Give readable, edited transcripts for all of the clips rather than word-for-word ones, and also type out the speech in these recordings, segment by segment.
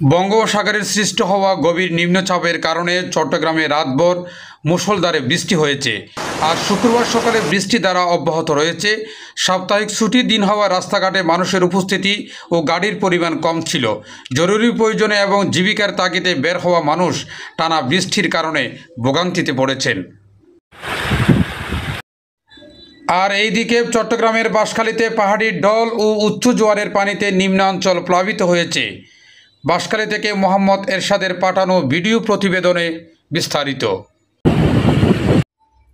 বঙ্গোপসাগরের সৃষ্টি হওয়া গভীর নিম্নচাপের কারণে চট্টগ্রামে রাতভর মুষলধারে বৃষ্টি হয়েছে। আর শুক্রবার সকালে বৃষ্টি দ্বারা অব্যাহত রয়েছে। সাপ্তাহিক ছুটির দিন হওয়া রাস্তাঘাটে মানুষের উপস্থিতি ও গাড়ির পরিমাণ কম ছিল। জরুরি প্রয়োজনে এবং জীবিকার তাগিদে বের হওয়া মানুষ টানা বৃষ্টির কারণে ভোগান্তিতে পড়েছেন। আর এইদিকে চট্টগ্রামের বাঁশখালীতে পাহাড়ি ঢল ও উচ্চ জোয়ারের পানিতে নিম্নাঞ্চল প্লাবিত হয়েছে। বাঁশখালী থেকে মোহাম্মদ এরশাদের পাঠানো ভিডিও প্রতিবেদনে বিস্তারিত।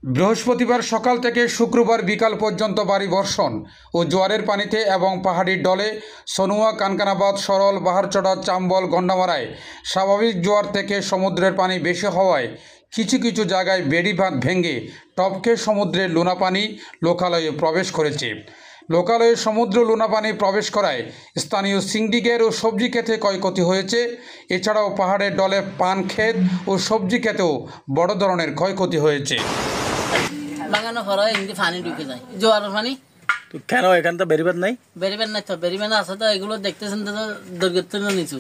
বৃহস্পতিবার সকাল থেকে শুক্রবার বিকাল পর্যন্ত ভারী বর্ষণ ও জোয়ারের পানিতে এবং পাহাড়ি ঢলে সনুয়া, কানকানাবাদ, সরল, বাহারচড়া, চাম্বল, গন্ডামারায় স্বাভাবিক জোয়ার থেকে সমুদ্রের পানি বেশি হওয়ায় কিছু কিছু জায়গায় বেড়িবাঁধ ভেঙে টপকে সমুদ্রের লোনাপানি লোকালয়ে প্রবেশ করেছে। লোকালয়ে সমুদ্র লোনাপানি প্রবেশ করায় স্থানীয় সিন্ডিকেট ও সবজি ক্ষেতে ক্ষয়ক্ষতি হয়েছে। এছাড়াও পাহাড়ের ঢলে পান ক্ষেত ও সবজি ক্ষেতেও বড় ধরনের ক্ষয়ক্ষতি হয়েছে। বাগানো খরা এমনি পানি ঢুকে যায়, জোয়ারের পানি। তো কেন এখানে তো বেরিবাদ নাই? বেরিবাদ নাই তো, বেরিবাদ আছে তো, এগুলো দেখতেছেন তো, দুর্গত নিচু,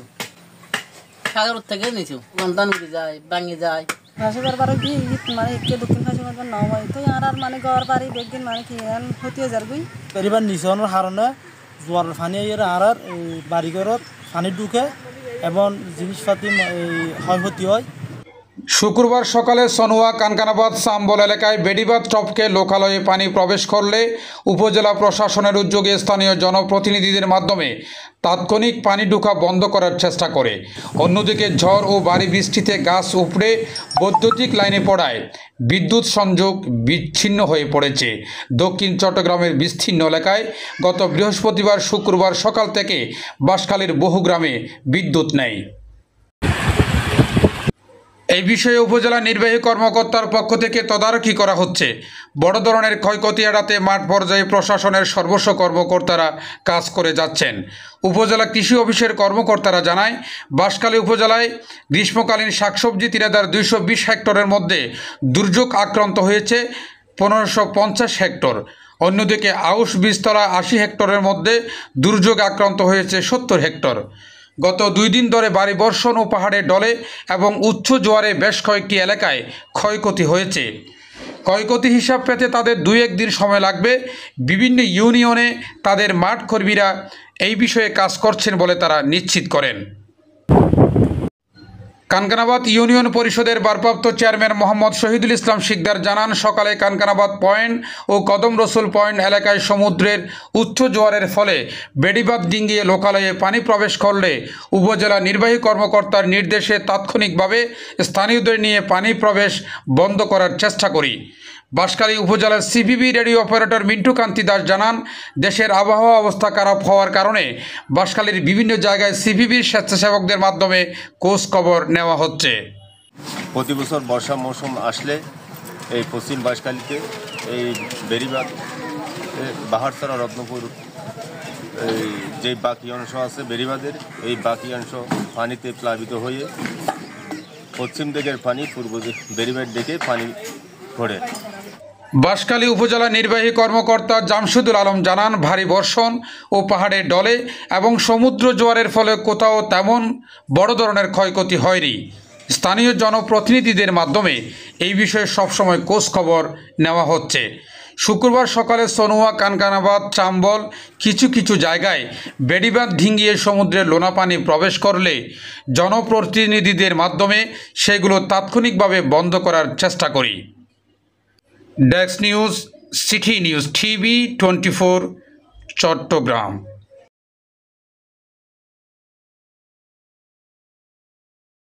সাগর থেকে নিচু লন্ডন উঠে যায়, ভাঙে যায়। ফাঁসিবার বারে কি মানে একটু দক্ষিণ ফাঁসিবার না হয় তো আর মানে ঘর বাড়ি বেগিন মানে কি ক্ষতি হয়ে যাবে। বেরিবাদ নিচে হওয়ার কারণে জোয়ারের পানি আর বাড়িঘরত পানি ঢুকে এবং জিনিসপাতি ক্ষয়ক্ষতি হয়। শুক্রবার সকালে সনুয়া, কানকানাবাদ, চাম্বল এলাকায় বেড়িবাঁধ টপকে লোকালয়ে পানি প্রবেশ করলে উপজেলা প্রশাসনের উদ্যোগে স্থানীয় জনপ্রতিনিধিদের মাধ্যমে তাৎক্ষণিক পানি ঢোকা বন্ধ করার চেষ্টা করে। অন্যদিকে ঝড় ও ভারী বৃষ্টিতে গাছ উপড়ে বৈদ্যুতিক লাইনে পড়ায় বিদ্যুৎ সংযোগ বিচ্ছিন্ন হয়ে পড়েছে। দক্ষিণ চট্টগ্রামের বিস্তীর্ণ এলাকায় গত বৃহস্পতিবার, শুক্রবার সকাল থেকে বাঁশখালীর বহু গ্রামে বিদ্যুৎ নেই। এই বিষয়ে উপজেলা নির্বাহী কর্মকর্তার পক্ষ থেকে তদারকি করা হচ্ছে। বড় ধরনের ক্ষয়ক্ষতি এড়াতে মাঠ পর্যায়ে প্রশাসনের সর্বস্ব কর্মকর্তারা কাজ করে যাচ্ছেন। উপজেলা কৃষি অফিসের কর্মকর্তারা জানায়, বাঁশখালী উপজেলায় গ্রীষ্মকালীন শাকসবজি ৩,২২০ হেক্টরের মধ্যে দুর্যোগ আক্রান্ত হয়েছে ১৫৫০ হেক্টর। অন্যদিকে আউশ বীজতলা ৮০ হেক্টরের মধ্যে দুর্যোগ আক্রান্ত হয়েছে ৭০ হেক্টর। গত ২ দিন ধরে ভারী বর্ষণ ও পাহাড়ের ঢলে এবং উচ্চ জোয়ারে বেশ কয়েকটি এলাকায় ক্ষয়ক্ষতি হয়েছে। ক্ষয়ক্ষতি হিসাব পেতে তাদের ২-১ দিন সময় লাগবে। বিভিন্ন ইউনিয়নে তাদের মাঠ কর্মীরা এই বিষয়ে কাজ করছেন বলে তারা নিশ্চিত করেন। কানকানাবাদ ইউনিয়ন পরিষদের ভারপ্রাপ্ত চেয়ারম্যান মোহাম্মদ শহীদুল ইসলাম শিকদার জানান, সকালে কানকানাবাদ পয়েন্ট ও কদম রসুল পয়েন্ট এলাকায় সমুদ্রের উচ্চ জোয়ারের ফলে বেড়িবাঁধ ডিঙ্গিয়ে লোকালয়ে পানি প্রবেশ করলে উপজেলা নির্বাহী কর্মকর্তার নির্দেশে তাৎক্ষণিকভাবে স্থানীয়দের নিয়ে পানি প্রবেশ বন্ধ করার চেষ্টা করি। বাঁশখালী উপজেলার সিপিবি রেডিও অপারেটর মিন্টু কান্তি দাস জানান, দেশের আবহাওয়া অবস্থা খারাপ হওয়ার কারণে বাঁশখালীর বিভিন্ন জায়গায় সিপিবির স্বেচ্ছাসেবকদের মাধ্যমে খোঁজ খবর নেওয়া হচ্ছে। প্রতি বছর বর্ষা মৌসুম আসলে এই পশ্চিম বাঁশখালীতে এই বেড়িবাঁধ, বাহারচড়া, রত্নপুর এই যে বাকি অংশ আছে বেড়িবাঁধের, এই বাকি অংশ পানিতে প্লাবিত হয়ে পশ্চিম দিকের পানি পূর্ব বেড়িবাঁধ দিকে পানি পড়ে। বাঁশখালী উপজেলা নির্বাহী কর্মকর্তা জামশুদুল আলম জানান, ভারী বর্ষণ ও পাহাড়ের ঢলে এবং সমুদ্র জোয়ারের ফলে কোথাও তেমন বড় ধরনের ক্ষয়ক্ষতি হয়নি। স্থানীয় জনপ্রতিনিধিদের মাধ্যমে এই বিষয়ে সবসময় খোঁজ খবর নেওয়া হচ্ছে। শুক্রবার সকালে সনুয়া, কানকানাবাদ, চাম্বল কিছু কিছু জায়গায় বেড়িবাঁধ ডিঙ্গিয়ে সমুদ্রের লোনাপানি প্রবেশ করলে জনপ্রতিনিধিদের মাধ্যমে সেগুলো তাৎক্ষণিকভাবে বন্ধ করার চেষ্টা করি। Desk news, city news TV 24, Chittagong.